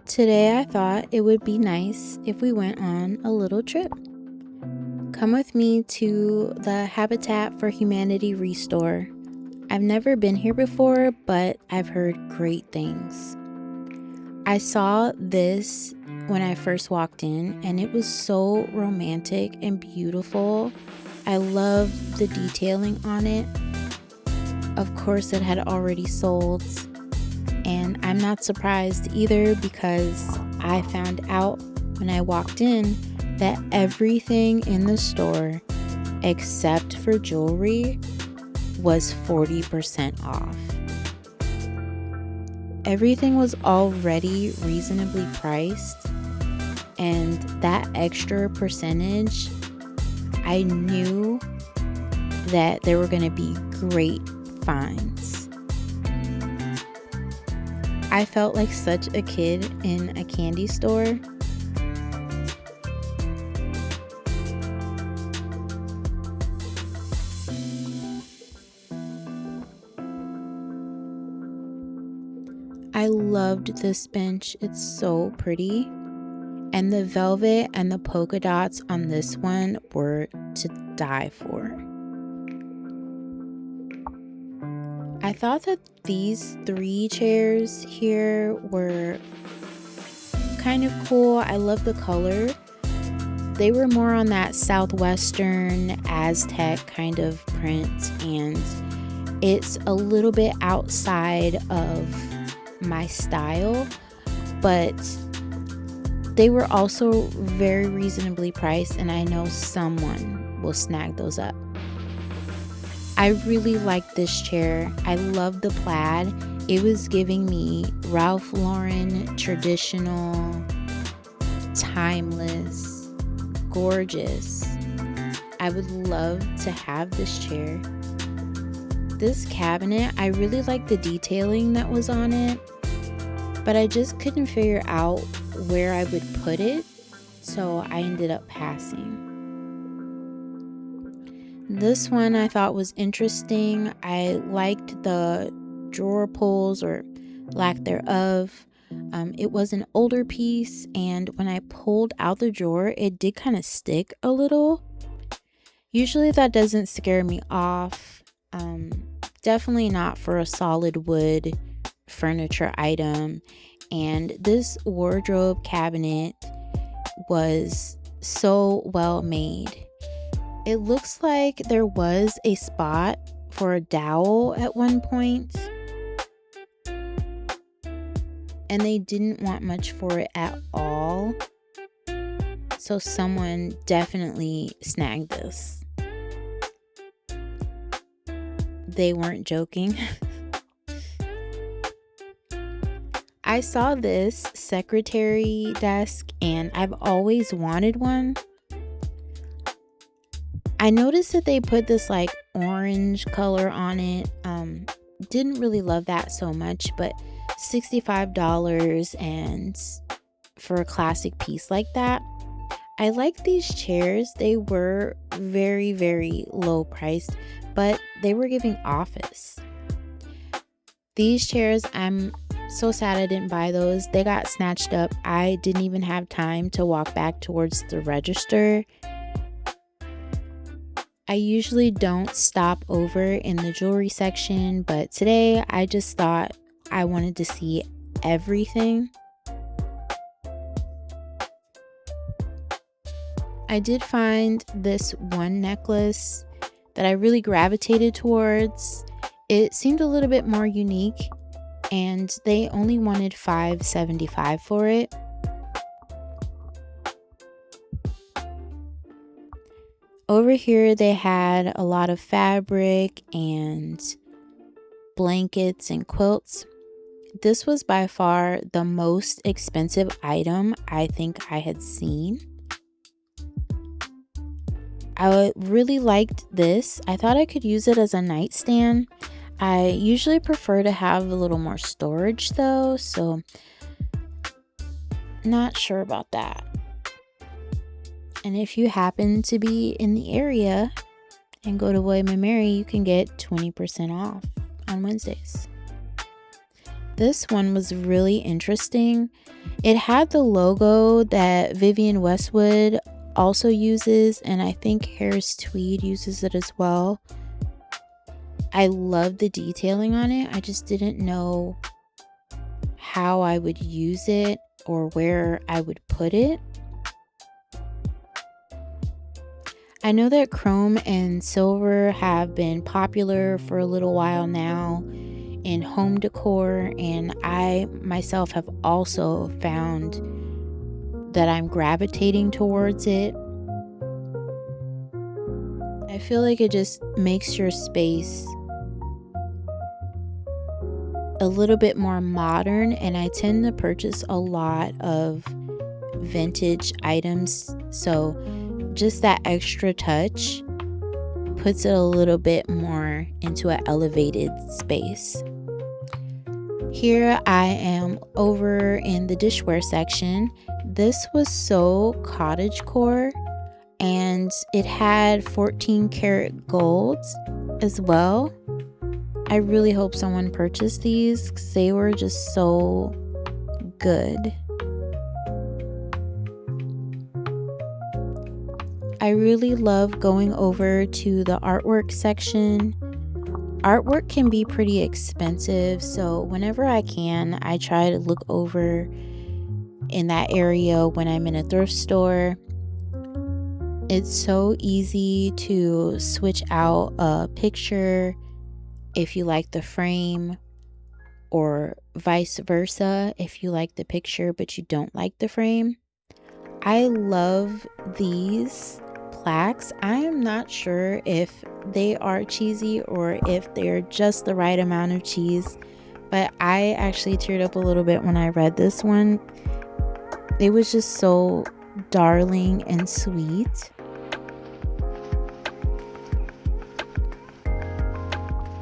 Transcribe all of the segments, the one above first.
Today I thought it would be nice if we went on a little trip. Come with me to the Habitat for Humanity Restore. I've never been here before, but I've heard great things. I saw this when I first walked in, and it was so romantic and beautiful. I love the detailing on it. Of course, it had already sold, and I'm not surprised either because I found out when I walked in that everything in the store except for jewelry was 40% off. Everything was already reasonably priced, and that extra percentage, I knew that there were going to be great finds. I felt like such a kid in a candy store. I loved this bench. It's so pretty. And the velvet and the polka dots on this one were to die for. I thought that these 3 chairs here were kind of cool. I love the color. They were more on that southwestern Aztec kind of print, and it's a little bit outside of my style, but they were also very reasonably priced, and I know someone will snag those up. I really liked this chair. I love the plaid. It was giving me Ralph Lauren, traditional, timeless, gorgeous. I would love to have this chair. This cabinet, I really like the detailing that was on it, but I just couldn't figure out where I would put it, so I ended up passing. This one I thought was interesting. I liked the drawer pulls or lack thereof. It was an older piece, and when I pulled out the drawer, it did kind of stick a little. Usually that doesn't scare me off. Definitely not for a solid wood furniture item. And this wardrobe cabinet was so well made. It looks like there was a spot for a dowel at one point, and they didn't want much for it at all. So someone definitely snagged this. They weren't joking. I saw this secretary desk, and I've always wanted one. I noticed that they put this like orange color on it. Didn't really love that so much, but $65 and for a classic piece like that. I like these chairs. They were very, very low priced, but they were giving office. These chairs, I'm so sad I didn't buy those. They got snatched up. I didn't even have time to walk back towards the register. I usually don't stop over in the jewelry section, but today I just thought I wanted to see everything. I did find this one necklace that I really gravitated towards. It seemed a little bit more unique, and they only wanted $5.75 for it. Over here they had a lot of fabric and blankets and quilts. This was by far the most expensive item I think I had seen. I really liked this. I thought I could use it as a nightstand. I usually prefer to have a little more storage though, so not sure about that. And if you happen to be in the area and go to William & Mary, you can get 20% off on Wednesdays. This one was really interesting. It had the logo that Vivienne Westwood also uses, and I think Harris Tweed uses it as well. I love the detailing on it. I just didn't know how I would use it or where I would put it. I know that chrome and silver have been popular for a little while now in home decor, and I myself have also found that I'm gravitating towards it. I feel like it just makes your space a little bit more modern, and I tend to purchase a lot of vintage items, so just that extra touch puts it a little bit more into an elevated space. Here I am over in the dishware section. This was so cottagecore, and it had 14 karat golds as well. I really hope someone purchased these because they were just so good. I really love going over to the artwork section. Artwork can be pretty expensive, so whenever I can, I try to look over in that area when I'm in a thrift store. It's so easy to switch out a picture if you like the frame, or vice versa if you like the picture but you don't like the frame. I love these plaques. I am not sure if they are cheesy or if they're just the right amount of cheese, but I actually teared up a little bit when I read this one. It was just so darling and sweet.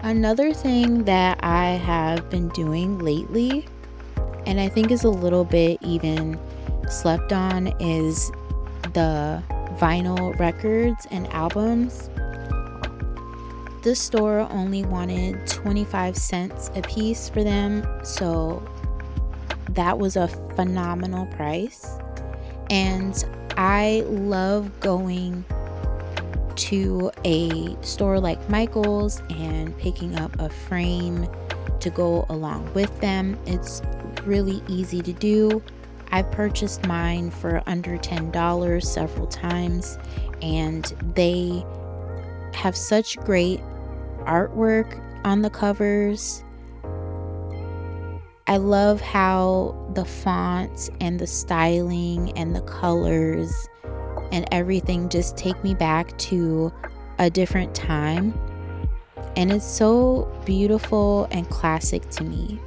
Another thing that I have been doing lately, and I think is a little bit even slept on, is the vinyl records and albums. This store only wanted 25 cents a piece for them, so that was a phenomenal price. And I love going to a store like Michael's and picking up a frame to go along with them. It's really easy to do. I've purchased mine for under $10 several times, and they have such great artwork on the covers. I love how the fonts and the styling and the colors and everything just take me back to a different time, and it's so beautiful and classic to me.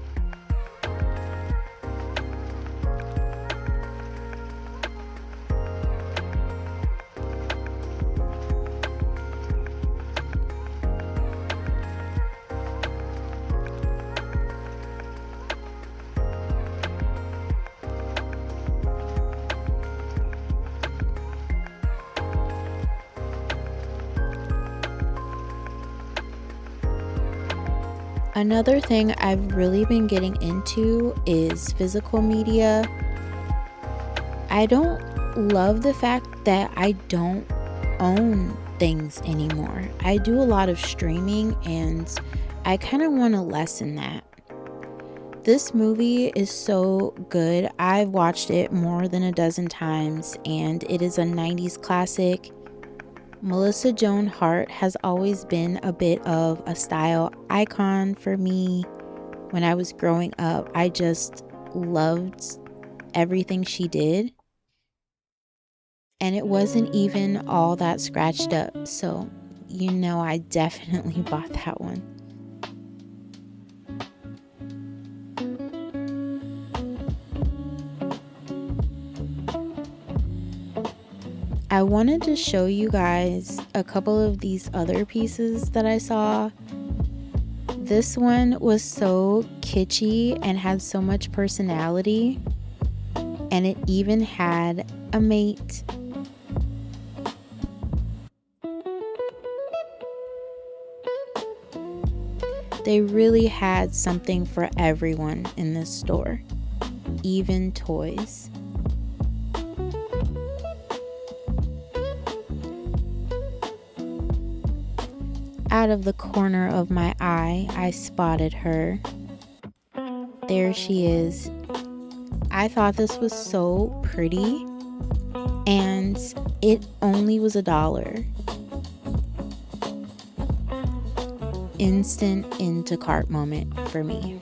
Another thing I've really been getting into is physical media. I don't love the fact that I don't own things anymore. I do a lot of streaming, and I kind of want to lessen that. This movie is so good. I've watched it more than a dozen times, and it is a 90s classic. Melissa Joan Hart has always been a bit of a style icon for me. When I was growing up, I just loved everything she did. And it wasn't even all that scratched up, so I definitely bought that one. I wanted to show you guys a couple of these other pieces that I saw. This one was so kitschy and had so much personality, and it even had a mate. They really had something for everyone in this store. even toys. Out of the corner of my eye, I spotted her. There she is. I thought this was so pretty, and it only was $1. Instant into cart moment for me.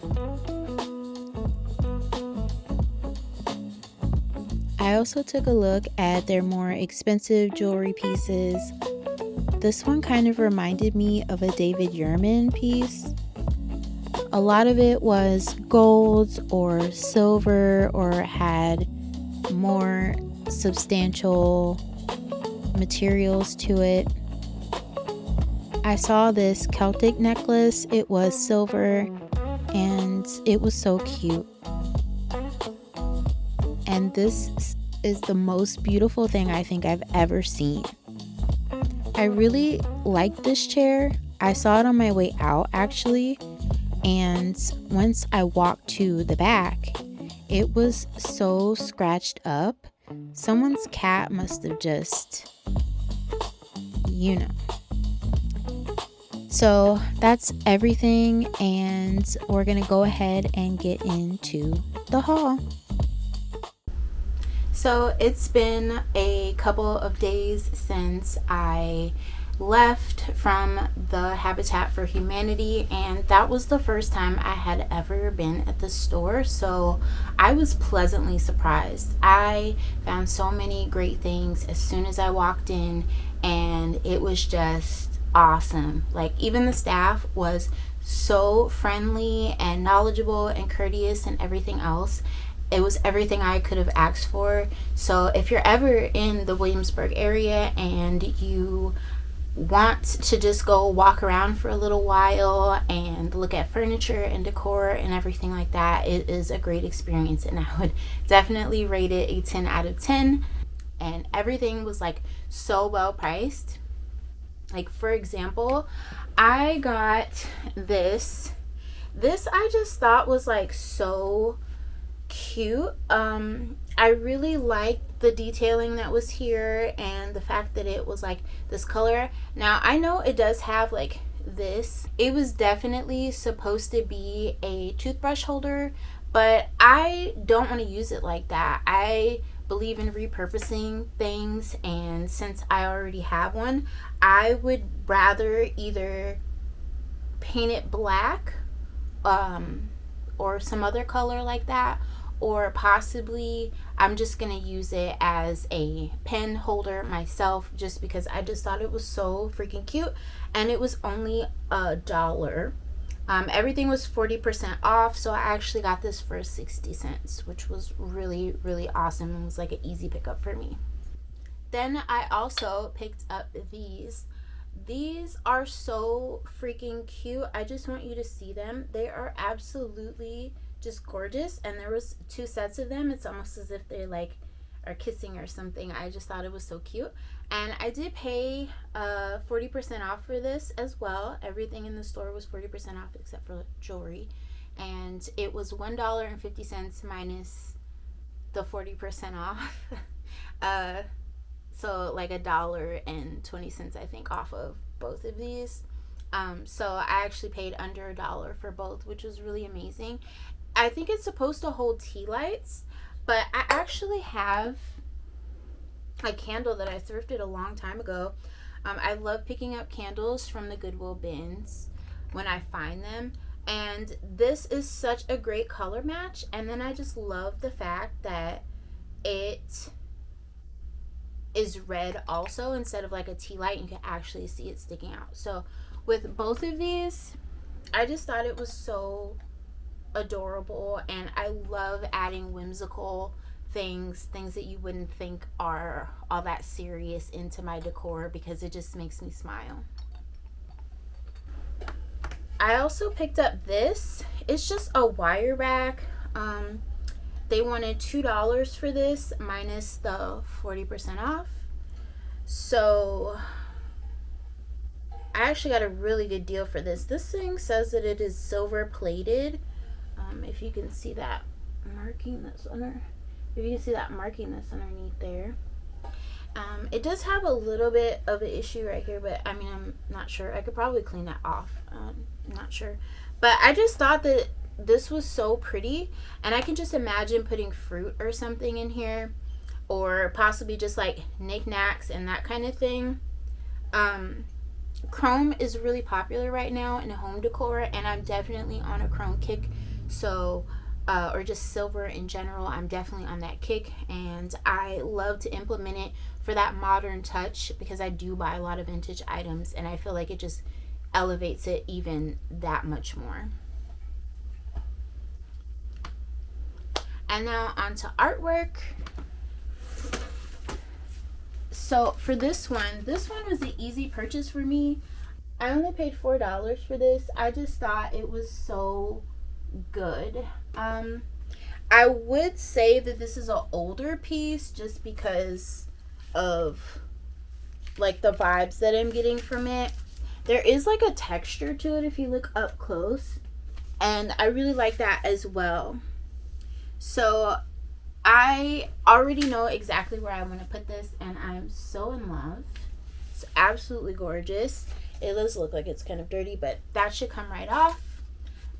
I also took a look at their more expensive jewelry pieces. This one kind of reminded me of a David Yurman piece. A lot of it was gold or silver or had more substantial materials to it. I saw this Celtic necklace. It was silver and it was so cute. And this is the most beautiful thing I think I've ever seen. I really like this chair. I saw it on my way out actually, and once I walked to the back, it was so scratched up. Someone's cat must have just, So that's everything, and we're gonna go ahead and get into the haul. So it's been a couple of days since I left from the Habitat for Humanity, and that was the first time I had ever been at the store, so I was pleasantly surprised. I found so many great things as soon as I walked in, and it was just awesome. Like, even the staff was so friendly and knowledgeable and courteous and everything else. It was everything I could have asked for. So if you're ever in the Williamsburg area and you want to just go walk around for a little while and look at furniture and decor and everything like that, it is a great experience, and I would definitely rate it a 10 out of 10. And everything was like so well priced. Like, for example, I got this I just thought was like so cute. I really liked the detailing that was here and the fact that it was like this color. Now, I know it does have like this. It was definitely supposed to be a toothbrush holder, but I don't want to use it like that. I believe in repurposing things, and since I already have one, I would rather either paint it black or some other color like that, or possibly I'm just gonna use it as a pen holder myself, just because I just thought it was so freaking cute, and it was only $1. Everything was 40% off, so I actually got this for 60 cents, which was really, really awesome and was like an easy pickup for me. Then I also picked up these. These are so freaking cute. I just want you to see them. They are absolutely just gorgeous, and there was 2 sets of them. It's almost as if they like are kissing or something. I just thought it was so cute, and I did pay 40% off for this as well. Everything in the store was 40% off except for jewelry, and it was $1.50 minus the 40% off. So like $1.20 I think off of both of these. So I actually paid under $1 for both, which was really amazing. I think it's supposed to hold tea lights, but I actually have a candle that I thrifted a long time ago. I love picking up candles from the Goodwill bins when I find them, and this is such a great color match. And then I just love the fact that it is red also, instead of like a tea light. You can actually see it sticking out. So with both of these, I just thought it was so adorable, and I love adding whimsical things that you wouldn't think are all that serious into my decor, because it just makes me smile. I also picked up this. It's just a wire rack. They wanted $2 for this minus the 40% off. So I actually got a really good deal for this. This thing says that it is silver plated. If you can see that marking that's under, if you can see that marking that's underneath there. It does have a little bit of an issue right here, but I mean, I'm not sure. I could probably clean that off. I'm not sure. But I just thought that this was so pretty, and I can just imagine putting fruit or something in here, or possibly just like knickknacks and that kind of thing. Chrome is really popular right now in home decor, and I'm definitely on a chrome kick. So or just silver in general, I'm definitely on that kick, and I love to implement it for that modern touch because I do buy a lot of vintage items, and I feel like it just elevates it even that much more. And now onto artwork. So for this one was an easy purchase for me. I only paid $4 for this. I just thought it was so good. I would say that this is an older piece just because of like the vibes that I'm getting from it. There is like a texture to it if you look up close, and I really like that as well. So I already know exactly where I want to put this, and I'm so in love. It's absolutely gorgeous. It does look like it's kind of dirty, but that should come right off.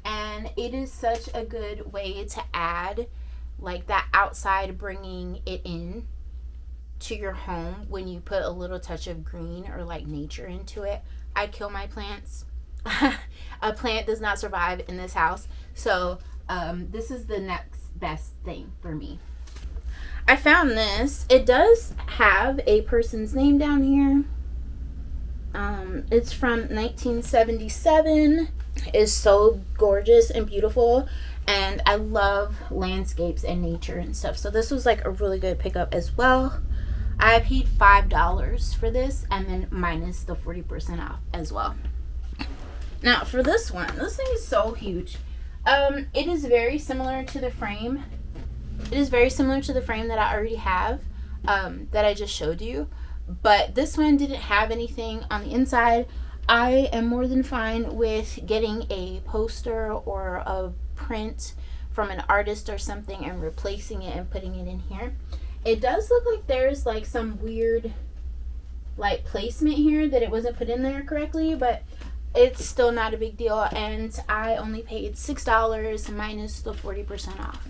And it is such a good way to add like that outside, bringing it in to your home when you put a little touch of green or like nature into it. I kill my plants. A plant does not survive in this house. So this is the next best thing for me. I found this. It does have a person's name down here. It's from 1977. It's so gorgeous and beautiful, and I love landscapes and nature and stuff. So this was like a really good pickup as well. I paid $5 for this, and then minus the 40% off as well. Now for this one, this thing is so huge. It is very similar to the frame. It is very similar to the frame that I already have, that I just showed you. But this one didn't have anything on the inside. I am more than fine with getting a poster or a print from an artist or something and replacing it and putting it in here. It does look like there's like some weird like placement here that it wasn't put in there correctly, but it's still not a big deal, and I only paid $6 minus the 40% off.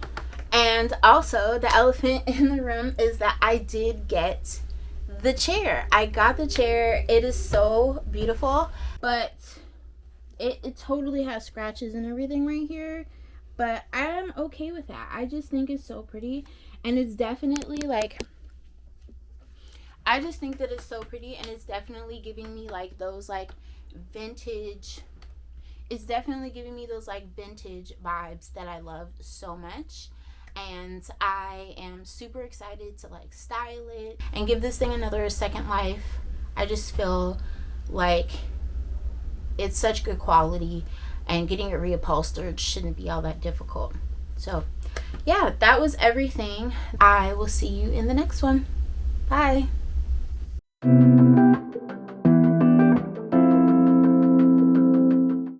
And also the elephant in the room is that I did get the chair. I got the chair. It is so beautiful, but it totally has scratches and everything right here, but I'm okay with that. I just think it's so pretty, and it's definitely like, I just think that it's so pretty, and it's definitely giving me like those like vintage, it's definitely giving me those like vintage vibes that I love so much. And I am super excited to like style it and give this thing another second life. I just feel like it's such good quality, and getting it reupholstered shouldn't be all that difficult. So yeah, that was everything. I will see you in the next one. Bye.